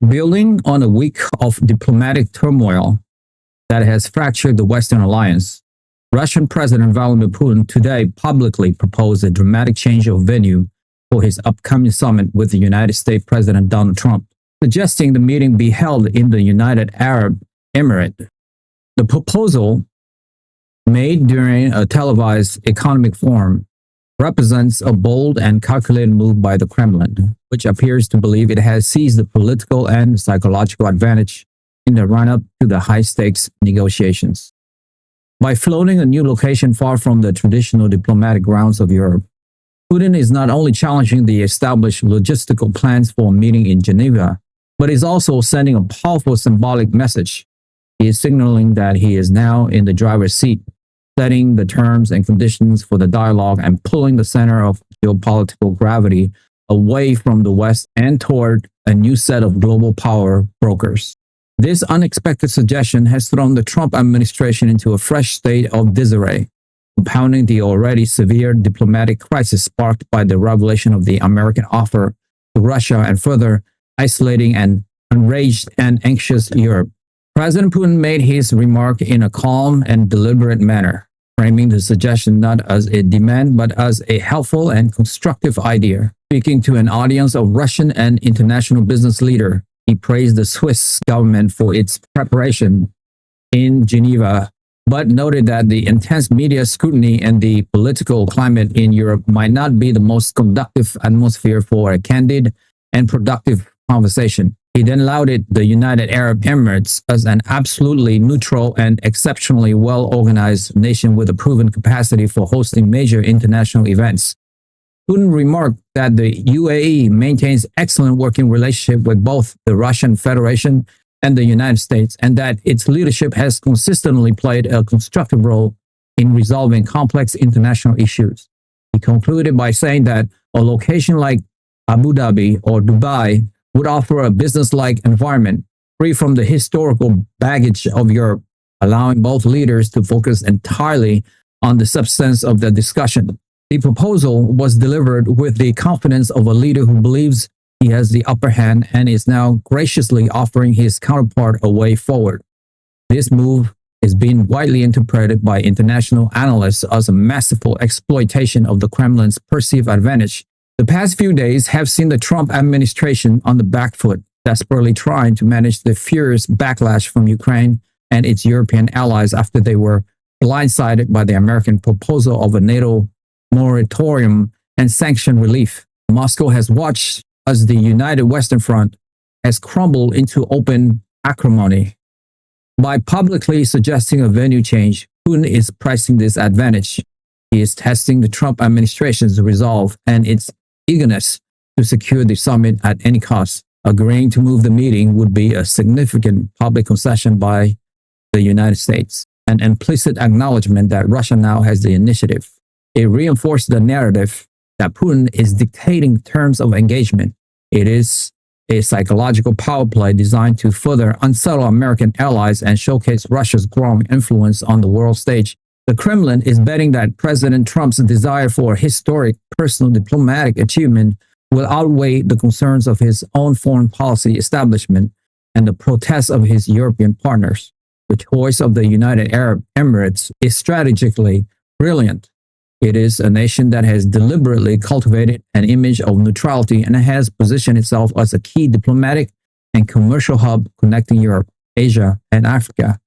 Building on a week of diplomatic turmoil that has fractured the Western alliance, Russian President Vladimir Putin today publicly proposed a dramatic change of venue for his upcoming summit with the United States President Donald Trump, suggesting the meeting be held in the United Arab Emirates. The proposal, made during a televised economic forum, represents a bold and calculated move by the Kremlin, which appears to believe it has seized the political and psychological advantage in the run-up to the high-stakes negotiations. By floating a new location far from the traditional diplomatic grounds of Europe, Putin is not only challenging the established logistical plans for a meeting in Geneva, but is also sending a powerful symbolic message. He is signaling that he is now in the driver's seat, setting the terms and conditions for the dialogue and pulling the center of geopolitical gravity away from the West and toward a new set of global power brokers. This unexpected suggestion has thrown the Trump administration into a fresh state of disarray, compounding the already severe diplomatic crisis sparked by the revelation of the American offer to Russia and further isolating an enraged and anxious Europe. President Putin made his remark in a calm and deliberate manner, framing the suggestion not as a demand but as a helpful and constructive idea. Speaking to an audience of Russian and international business leaders, he praised the Swiss government for its preparation in Geneva, but noted that the intense media scrutiny and the political climate in Europe might not be the most conducive atmosphere for a candid and productive conversation. He then lauded the United Arab Emirates as an absolutely neutral and exceptionally well-organized nation with a proven capacity for hosting major international events. Putin remarked that the UAE maintains excellent working relationship with both the Russian Federation and the United States, and that its leadership has consistently played a constructive role in resolving complex international issues. He concluded by saying that a location like Abu Dhabi or Dubai would offer a business-like environment free from the historical baggage of Europe, allowing both leaders to focus entirely on the substance of the discussion. The proposal was delivered with the confidence of a leader who believes he has the upper hand and is now graciously offering his counterpart a way forward. This move is being widely interpreted by international analysts as a masterful exploitation of the Kremlin's perceived advantage. The past few days have seen the Trump administration on the back foot, desperately trying to manage the furious backlash from Ukraine and its European allies after they were blindsided by the American proposal of a NATO moratorium and sanction relief. Moscow has watched as the United Western Front has crumbled into open acrimony. By publicly suggesting a venue change, Putin is pressing this advantage. He is testing the Trump administration's resolve and its eagerness to secure the summit at any cost. Agreeing to move the meeting would be a significant public concession by the United States, an implicit acknowledgement that Russia now has the initiative. It reinforced the narrative that Putin is dictating terms of engagement. It is a psychological power play designed to further unsettle American allies and showcase Russia's growing influence on the world stage. The Kremlin is betting that President Trump's desire for historic personal diplomatic achievement will outweigh the concerns of his own foreign policy establishment and the protests of his European partners. The choice of the United Arab Emirates is strategically brilliant. It is a nation that has deliberately cultivated an image of neutrality and has positioned itself as a key diplomatic and commercial hub connecting Europe, Asia, and Africa.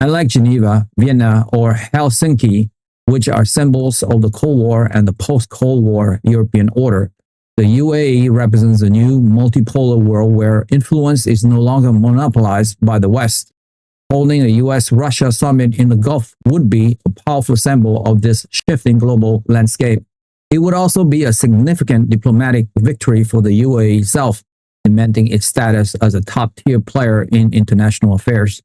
Unlike Geneva, Vienna, or Helsinki, which are symbols of the Cold War and the post-Cold War European order, the UAE represents a new multipolar world where influence is no longer monopolized by the West. Holding a U.S.-Russia summit in the Gulf would be a powerful symbol of this shifting global landscape. It would also be a significant diplomatic victory for the UAE itself, cementing its status as a top-tier player in international affairs.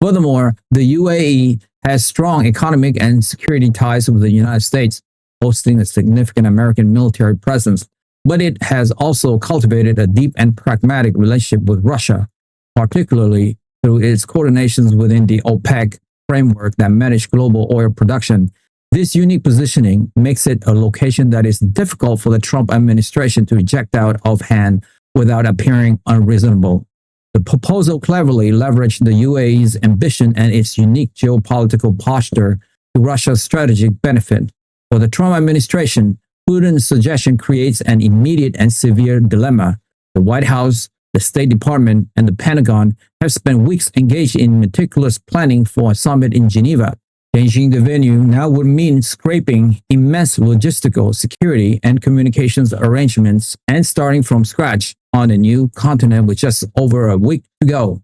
Furthermore, the UAE has strong economic and security ties with the United States, hosting a significant American military presence, but it has also cultivated a deep and pragmatic relationship with Russia, particularly through its coordinations within the OPEC framework that manage global oil production. This unique positioning makes it a location that is difficult for the Trump administration to eject out of hand without appearing unreasonable. The proposal cleverly leveraged the UAE's ambition and its unique geopolitical posture to Russia's strategic benefit. For the Trump administration, Putin's suggestion creates an immediate and severe dilemma. The White House, the State Department, and the Pentagon have spent weeks engaged in meticulous planning for a summit in Geneva. Changing the venue now would mean scraping immense logistical, security, and communications arrangements and starting from scratch on a new continent with just over a week to go.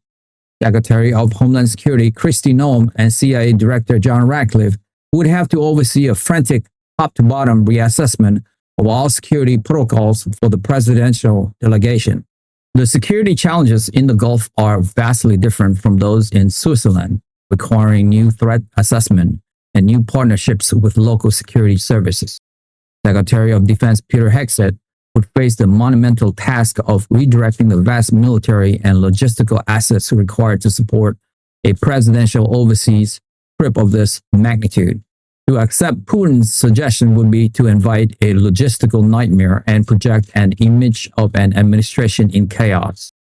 Secretary of Homeland Security Kristi Noem and CIA Director John Ratcliffe would have to oversee a frantic top-to-bottom reassessment of all security protocols for the presidential delegation. The security challenges in the Gulf are vastly different from those in Switzerland, requiring new threat assessment and new partnerships with local security services. Secretary of Defense Peter Hegseth would face the monumental task of redirecting the vast military and logistical assets required to support a presidential overseas trip of this magnitude. To accept Putin's suggestion would be to invite a logistical nightmare and project an image of an administration in chaos,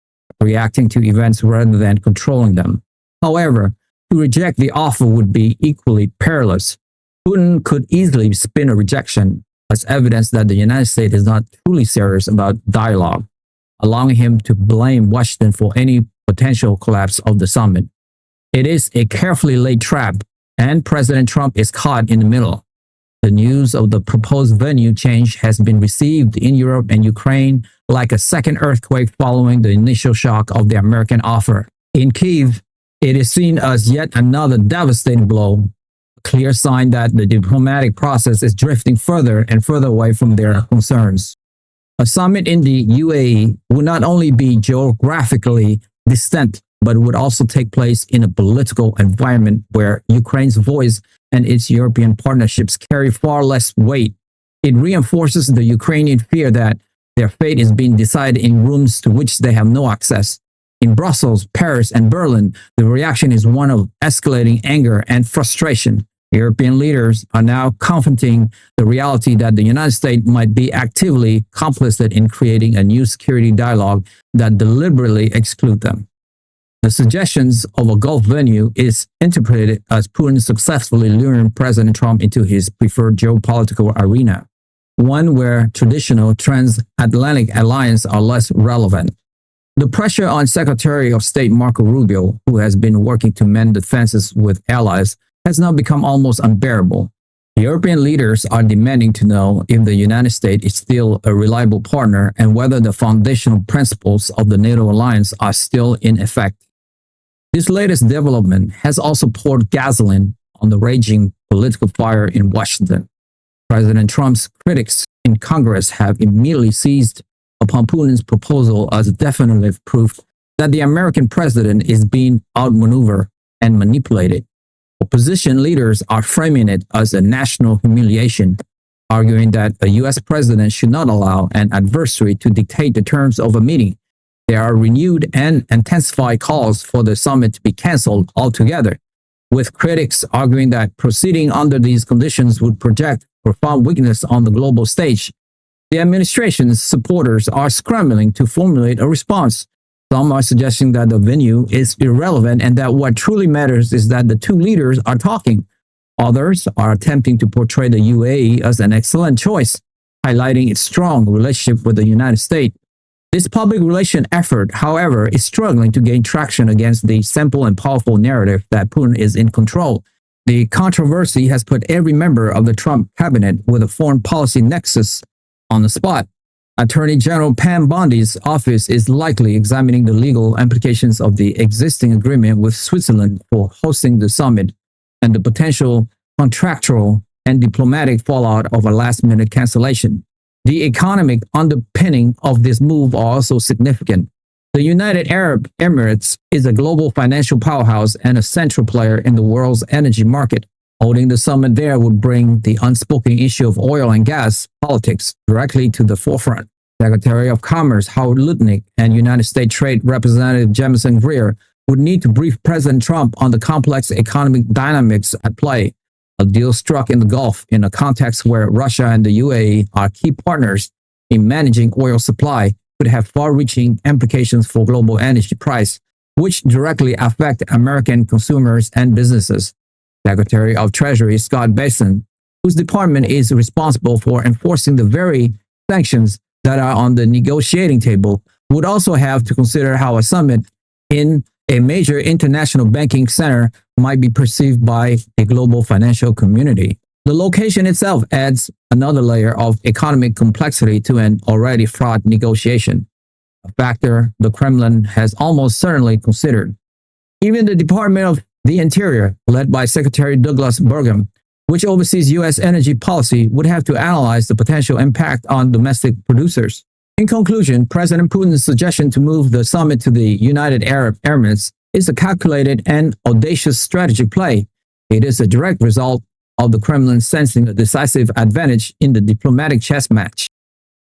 reacting to events rather than controlling them. However, to reject the offer would be equally perilous. Putin could easily spin a rejection as evidence that the United States is not truly serious about dialogue, allowing him to blame Washington for any potential collapse of the summit. It is a carefully laid trap, and President Trump is caught in the middle. The news of the proposed venue change has been received in Europe and Ukraine like a second earthquake following the initial shock of the American offer. In Kyiv, it is seen as yet another devastating blow, a clear sign that the diplomatic process is drifting further and further away from their concerns. A summit in the UAE would not only be geographically distant, but would also take place in a political environment where Ukraine's voice and its European partnerships carry far less weight. It reinforces the Ukrainian fear that their fate is being decided in rooms to which they have no access. In Brussels, Paris, and Berlin, the reaction is one of escalating anger and frustration. European leaders are now confronting the reality that the United States might be actively complicit in creating a new security dialogue that deliberately excludes them. The suggestions of a Gulf venue is interpreted as Putin successfully luring President Trump into his preferred geopolitical arena, one where traditional transatlantic alliances are less relevant. The pressure on Secretary of State Marco Rubio, who has been working to mend the fences with allies, has now become almost unbearable. European leaders are demanding to know if the United States is still a reliable partner and whether the foundational principles of the NATO alliance are still in effect. This latest development has also poured gasoline on the raging political fire in Washington. President Trump's critics in Congress have immediately seized upon Putin's proposal as definitive proof that the American president is being outmaneuvered and manipulated. Opposition leaders are framing it as a national humiliation, arguing that a U.S. president should not allow an adversary to dictate the terms of a meeting. There are renewed and intensified calls for the summit to be canceled altogether, with critics arguing that proceeding under these conditions would project profound weakness on the global stage. The administration's supporters are scrambling to formulate a response. Some are suggesting that the venue is irrelevant and that what truly matters is that the two leaders are talking. Others are attempting to portray the UAE as an excellent choice, highlighting its strong relationship with the United States. This public relation effort, however, is struggling to gain traction against the simple and powerful narrative that Putin is in control. The controversy has put every member of the Trump cabinet with a foreign policy nexus on the spot. Attorney General Pam Bondi's office is likely examining the legal implications of the existing agreement with Switzerland for hosting the summit and the potential contractual and diplomatic fallout of a last-minute cancellation. The economic underpinning of this move are also significant. The United Arab Emirates is a global financial powerhouse and a central player in the world's energy market. Holding the summit there would bring the unspoken issue of oil and gas politics directly to the forefront. Secretary of Commerce Howard Lutnick and United States Trade Representative Jamison Greer would need to brief President Trump on the complex economic dynamics at play. A deal struck in the Gulf in a context where Russia and the UAE are key partners in managing oil supply could have far-reaching implications for global energy price, which directly affect American consumers and businesses. Secretary of Treasury Scott Bessent, whose department is responsible for enforcing the very sanctions that are on the negotiating table, would also have to consider how a summit in a major international banking center might be perceived by a global financial community. The location itself adds another layer of economic complexity to an already fraught negotiation, a factor the Kremlin has almost certainly considered. Even the Department of the Interior, led by Secretary Douglas Burgum, which oversees U.S. energy policy, would have to analyze the potential impact on domestic producers. In conclusion, President Putin's suggestion to move the summit to the United Arab Emirates is a calculated and audacious strategic play. It is a direct result of the Kremlin sensing a decisive advantage in the diplomatic chess match.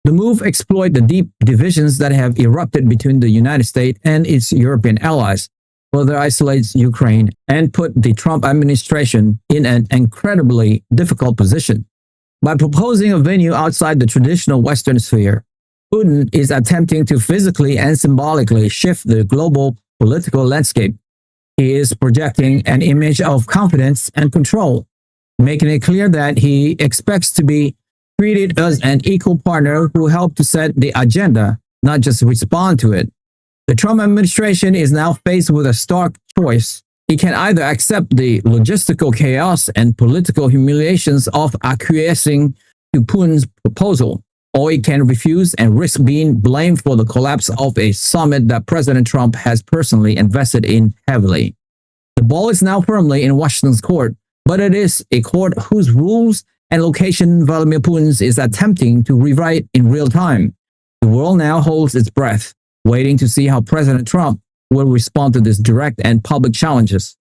The move exploits the deep divisions that have erupted between the United States and its European allies, further isolates Ukraine, and put the Trump administration in an incredibly difficult position. By proposing a venue outside the traditional Western sphere, Putin is attempting to physically and symbolically shift the global political landscape. He is projecting an image of confidence and control, making it clear that he expects to be treated as an equal partner who helped to set the agenda, not just respond to it. The Trump administration is now faced with a stark choice. It can either accept the logistical chaos and political humiliations of acquiescing to Putin's proposal, or it can refuse and risk being blamed for the collapse of a summit that President Trump has personally invested in heavily. The ball is now firmly in Washington's court, but it is a court whose rules and location Vladimir Putin is attempting to rewrite in real time. The world now holds its breath, waiting to see how President Trump will respond to these direct and public challenges.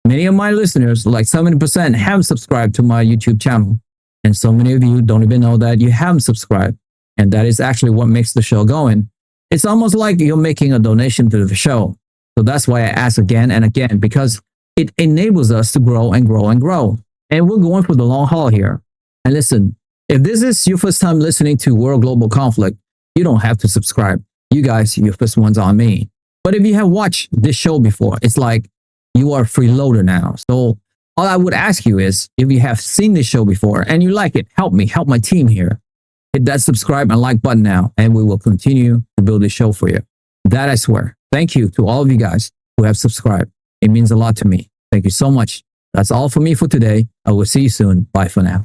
Many of my listeners, like 70%, have subscribed to my YouTube channel. And so many of you don't even know that you haven't subscribed. And that is actually what makes the show going. It's almost like you're making a donation to the show. So that's why I ask again and again, because it enables us to grow and grow and grow. And we're going for the long haul here. And listen, if this is your first time listening to World Global Conflict, you don't have to subscribe. You guys, your first ones on me. But if you have watched this show before, it's like you are a freeloader now. So all I would ask you is, if you have seen this show before and you like it, help me, help my team here. Hit that subscribe and like button now, and we will continue to build this show for you. That I swear. Thank you to all of you guys who have subscribed. It means a lot to me. Thank you so much. That's all for me for today. I will see you soon. Bye for now.